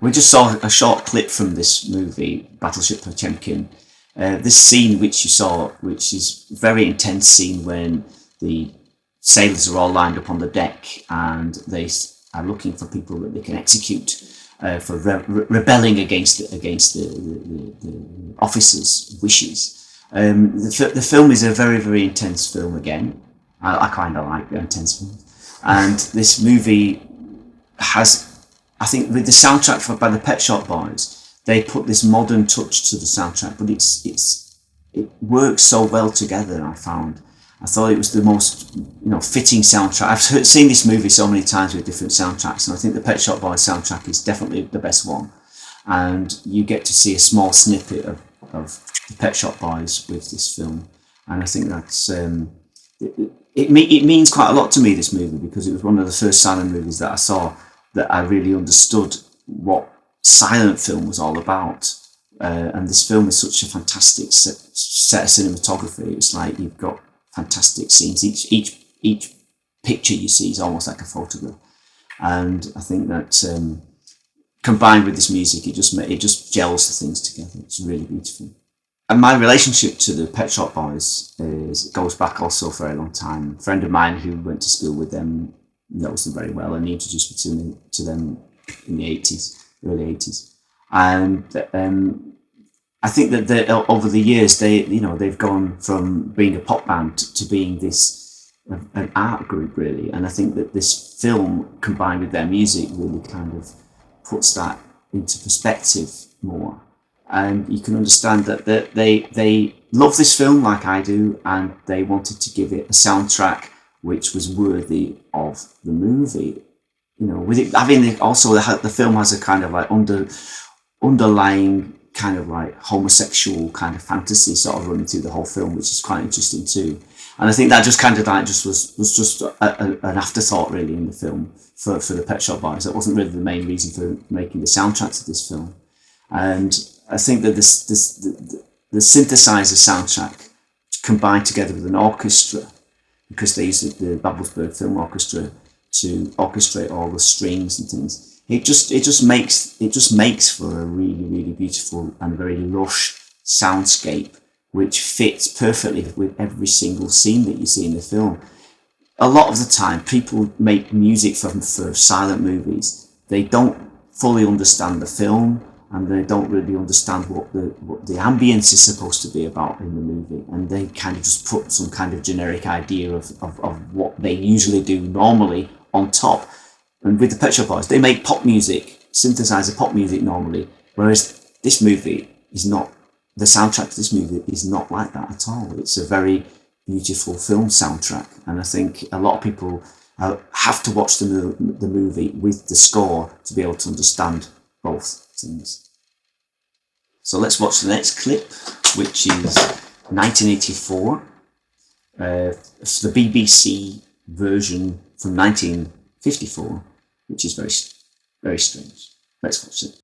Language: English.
We just saw a short clip from this movie, Battleship Potemkin. This scene which you saw, which is a very intense scene when the sailors are all lined up on the deck and they are looking for people that they can execute for rebelling against the officers' wishes. The film is a very, very intense film again. I kind of like intense films. And this movie has, I think with the soundtrack by the Pet Shop Boys, they put this modern touch to the soundtrack, but it works so well together, I found. I thought it was the most fitting soundtrack. I've seen this movie so many times with different soundtracks, and I think the Pet Shop Boys soundtrack is definitely the best one. And you get to see a small snippet of the Pet Shop Boys with this film, and I think that's it means quite a lot to me, this movie, because it was one of the first silent movies that I saw that I really understood what silent film was all about. And this film is such a fantastic set of cinematography. It's like you've got fantastic scenes. Each picture you see is almost like a photograph. And I think that combined with this music, it just gels the things together. It's really beautiful. And my relationship to the Pet Shop Boys goes back also for a very long time. A friend of mine who went to school with them knows them very well, and he introduced me to them in the early 80s. And I think that over the years, they've gone from being a pop band to being an art group, really. And I think that this film, combined with their music, really kind of puts that into perspective more. And you can understand that they love this film like I do, and they wanted to give it a soundtrack which was worthy of the movie. With it having the film has a kind of like underlying kind of like homosexual kind of fantasy sort of running through the whole film, which is quite interesting too. And I think that just kind of like was just an afterthought really in the film for the Pet Shop Boys. That wasn't really the main reason for making the soundtrack to this film. And I think that the synthesizer soundtrack combined together with an orchestra, because they used the Babelsberg Film Orchestra to orchestrate all the strings and things. It just makes for a really, really beautiful and very lush soundscape, which fits perfectly with every single scene that you see in the film. A lot of the time, people make music for silent movies. They don't fully understand the film, and they don't really understand what the ambience is supposed to be about in the movie, and they kind of just put some kind of generic idea of what they usually do normally on top. And with the Pet Shop Boys, they make pop music, synthesizer pop music normally, whereas this movie is not, the soundtrack to this movie is not like that at all. It's a very beautiful film soundtrack, and I think a lot of people have to watch the movie with the score to be able to understand both things. So let's watch the next clip, which is 1984. It's the BBC version from 1954, which is very, very strange. Let's watch it.